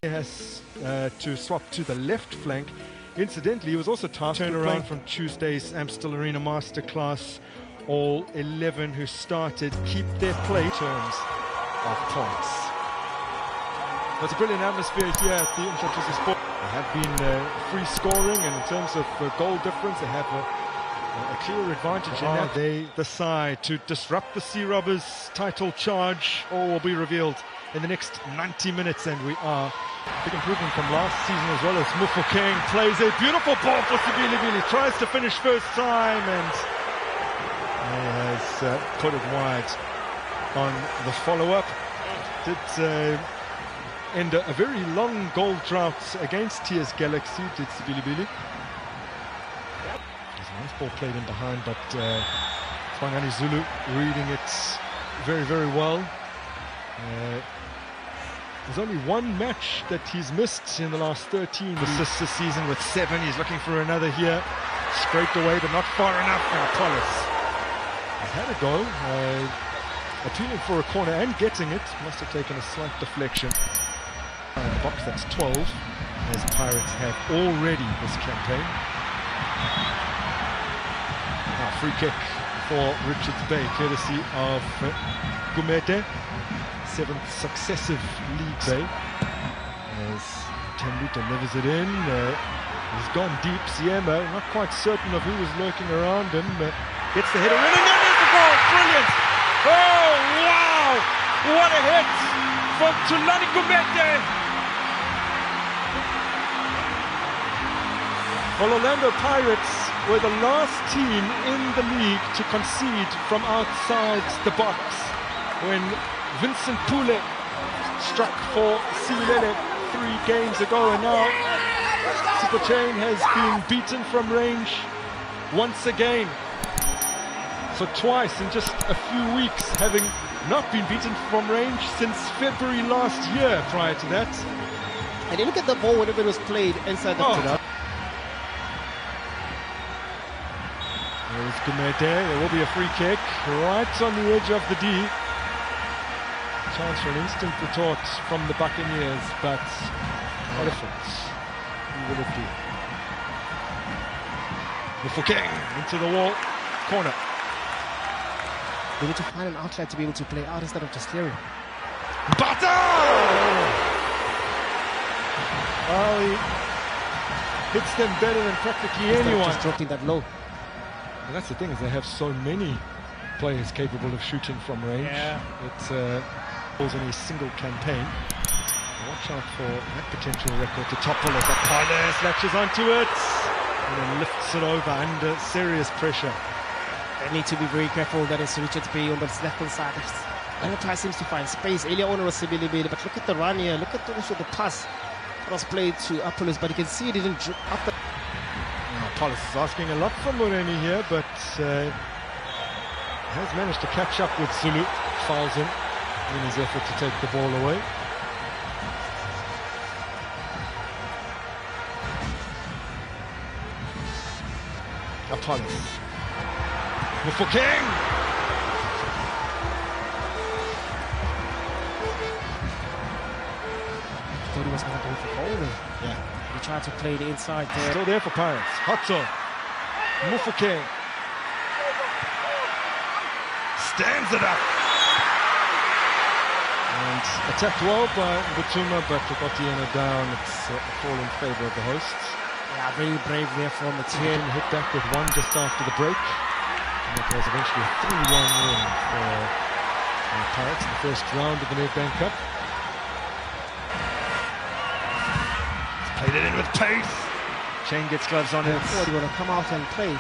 Has to swap to the left flank. Incidentally, he was also tasked to turn around from Tuesday's Amstel Arena Masterclass. All 11 who started keep their play terms of points. There's a brilliant atmosphere here at the Umhlatshisi Sport. They have been free scoring, and in terms of goal difference, they have a clear advantage in that. They decide to disrupt the Sea Robbers' title charge. All will be revealed in the next 90 minutes, and we are. Big improvement from last season as well, as Mofokeng plays a beautiful ball for Sibilibili. Tries to finish first time, and he has put it wide on the follow-up. Did end a very long goal drought against TS Galaxy, did Sibilibili. There's a nice ball played in behind, but Spangani Zulu reading it very, very well. There's only one match that he's missed in the last 13 assists this season with 7. He's looking for another here. Scraped away, but not far enough for Apollos. He's had a go, appealing for a corner and getting it. Must have taken a slight deflection. In the box, that's 12, as Pirates have already this campaign. Now, free kick for Richards Bay, courtesy of Gumede. 7th successive league day, as Tembu delivers it in. He's gone deep. Siema, not quite certain of who was lurking around him. Gets the header in, and then there's the goal. Brilliant! Oh, wow! What a hit from Thulani Gumede! Well, Orlando Pirates were the last team in the league to concede from outside the box when Vincent Pule struck for Sibilele 3 games ago, and now Siphotheng has been beaten from range once again. So twice in just a few weeks, having not been beaten from range since February last year prior to that. And you look at the ball whenever it was played inside the field. There's Gumede. There will be a free kick right on the edge of the D. Chance for an instant retort from the Buccaneers, but Elephants, who will it be? Mofokeng into the wall, corner. They need to find an outlet to be able to play out instead of just clearing. Bata! Well, he hits them better than practically anyone. Just dropping that low. And that's the thing, is they have so many players capable of shooting from range. Yeah. It's in a single campaign. Watch out for that potential record to topple as Apollos latches onto it and then lifts it over under serious pressure. They need to be very careful. That is Richards Bay on the left-hand side. Anatay seems to find space. Earlier on was Sibilibili, but look at the run here. Look at also the pass that was played to Apollos, but you can see it didn't drop up. Apollos is asking a lot from Moreni here, but has managed to catch up with Zulu. Fouls him in his effort to take the ball away. Apollos. Mofokeng! Thought he was going to go for goal then. Yeah. He tried to play the inside there. Still there for Pirates. Hotzo. Mofokeng. Stands it up. And attacked well by Butuma, but Otieno down. It's a fall in favour of the hosts. Yeah, very brave there from Etienne. Hit back with one just after the break. And it was eventually a 3-1 win for Pirates in the first round of the Nedbank Cup. He's played it in with pace. Chain gets gloves on it. What do you want to come out and play?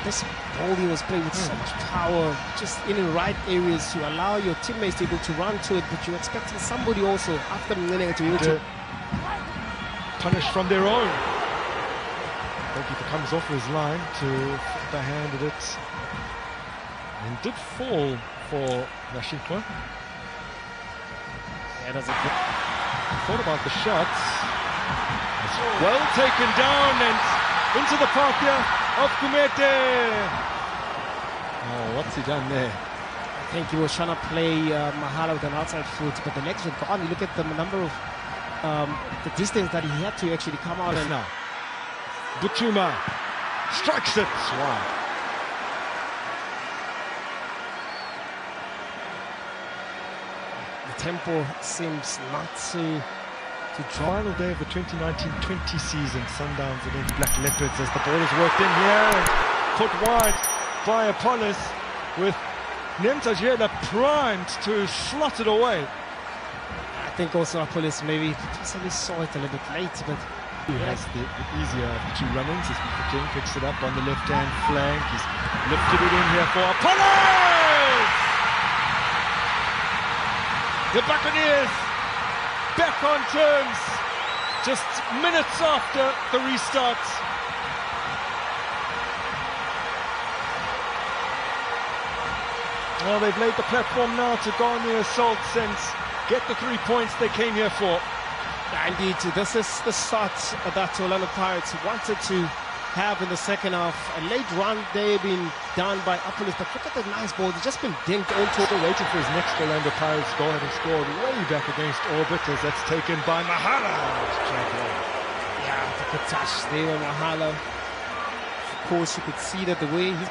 This ball he was playing with so much power, just in the right areas to allow your teammates to be able to run to it, but you're expecting somebody also after the minute to be able to punish from their own. Goalkeeper comes off his line to backhanded it. And did fall for Nashikwa. Yeah, that's a good. Thought about the shots. It's well taken down and into the path here of Gumede. Oh, what's he done there? I think he was trying to play Mahala with an outside foot, but the legs were gone. You look at the number of the distance that he had to actually come out. And now Butuma strikes it. Wow. The tempo seems not to draw. Final day of the 2019-20 season, Sundowns against Black Leopards, as the ball is worked in here and put wide by Apollos, with Nemtajela primed to slot it away. I think also Apollos maybe possibly saw it a little bit late, but he has the easier of the two run-ins as Mr. King picks it up on the left-hand flank. He's lifted it in here for Apollos! The Buccaneers back on terms just minutes after the restart. Well, they've laid the platform now to go on the assaults and get the 3 points they came here for. Indeed, this is the start that Orlando Pirates wanted to have in the second half. A late run, they've been done by Apollos, but look at the nice ball. They've just been dinked on top. Still waiting for his next Orlando Pirates goal, having scored way back against Orbit, as that's taken by Mahala. Yeah, the good touch there on Mahala. Of course, you could see that the way his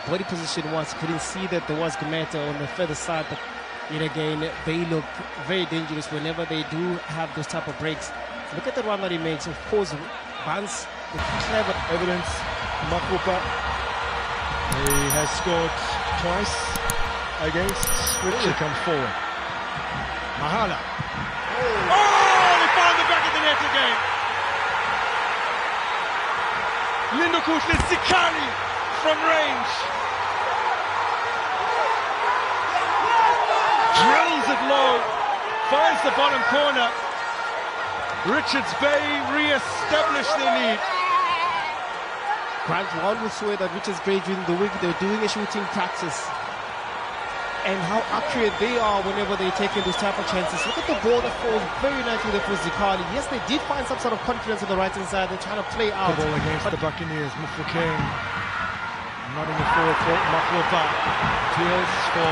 body position was, you couldn't see that there was Gumeta on the further side, but yet again, they look very dangerous whenever they do have those type of breaks. Look at the run that he makes. Of course, Barnes, clever evidence. Makupa, he has scored twice against Richard. Comes forward. Mahala. Oh, he found the back of the net again. Lindo Kutlin Sikali from range. Drills it low, finds the bottom corner. Richards Bay re-establish their lead. Grant, one would swear that Richards Bay during the week they're doing a shooting practice, and how accurate they are whenever they're taking those type of chances. Look at the ball that falls very nicely there for Zikali. Yes, they did find some sort of confidence on the right hand side. They're trying to play out. The ball against the Buccaneers. Mufokeng nodding it forward for Makupa. Clears for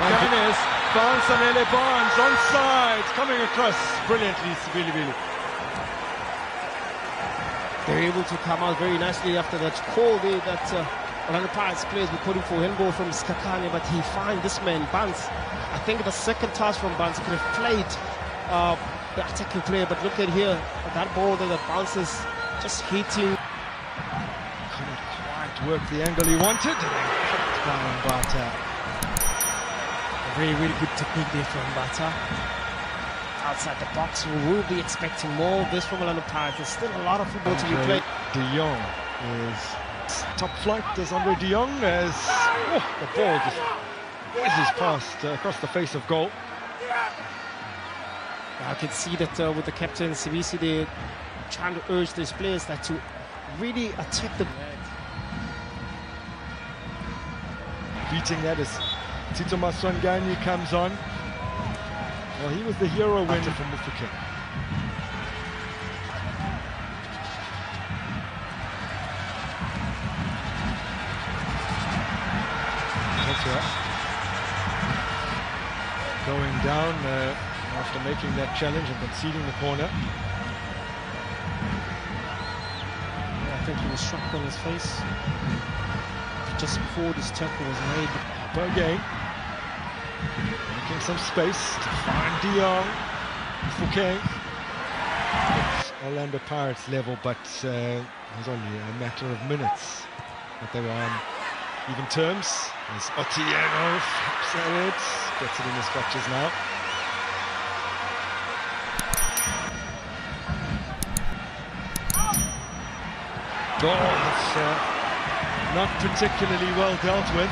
Buccaneers. Barnes and Ele Barnes onside, coming across brilliantly, Sibilibili. They're able to come out very nicely after that call there that Orlando Pirates players were calling for handball from Skakane, but he finds this man, Barnes. I think the second toss from Barnes could have played the attacking player, but look at here, that ball that bounces, just hitting. Couldn't quite work the angle he wanted, and then cut down Bata. Really, really good technique there from Bata. Outside the box, we will be expecting more of this from Orlando Pirates. There's still a lot of football to be played. De Jong is top flight as Andre De Jong, as the ball just whizzes past across the face of goal. I can see that with the captain Sibisi, they're trying to urge these players that to really attack the. Beating that is Tito Maswangani comes on. Well, he was the hero winner from Mufokeng. Going down after making that challenge and conceding the corner. I think he was struck on his face just before this tackle was made. Upper again, making some space to find De Jong. Mufokeng. It's Orlando Pirates level, but it was only a matter of minutes that they were on even terms. As Otieno flips at it, gets it in his clutches now. Goal that's not particularly well dealt with.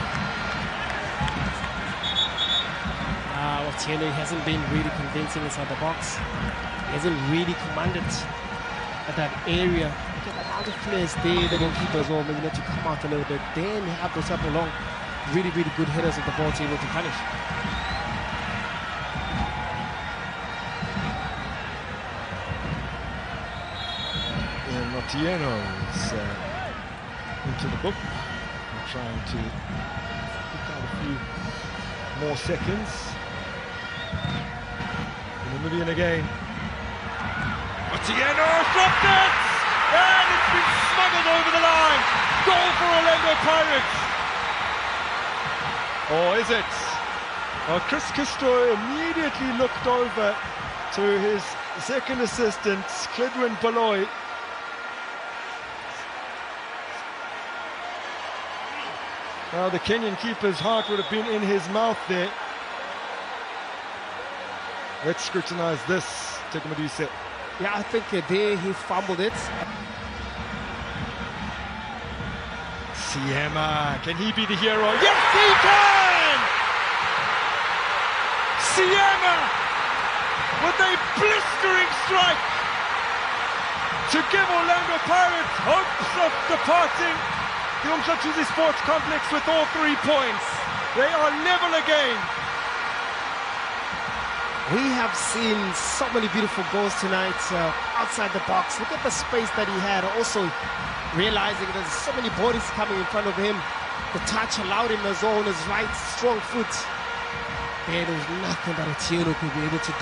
Otieno hasn't been really convincing inside the box. He hasn't really commanded at that area. Look at the amount of players there, the goalkeeper as well, maybe need to come out a little bit. Then you have those type of long, really, really good headers at the ball to be able to punish. And Otieno is into the book, trying to pick out a few more seconds. Namibian again. Otieno dropped it! And it's been smuggled over the line. Goal for Orlando Pirates. Or is it? Well, Chris Kisto immediately looked over to his second assistant, Cledwin Baloy. Well, the Kenyan keeper's heart would have been in his mouth there. Let's scrutinize this, Tekumadiise. Yeah, I think there he fumbled it. Siema, can he be the hero? Yes, he can! Siema with a blistering strike to give Orlando Pirates hopes of departing the Umhlathuze Sports Complex with all 3 points. They are level again. We have seen so many beautiful goals tonight outside the box. Look at the space that he had. Also realizing there's so many bodies coming in front of him. The touch allowed him as well on his right strong foot. There was nothing that Otieno could be able to do.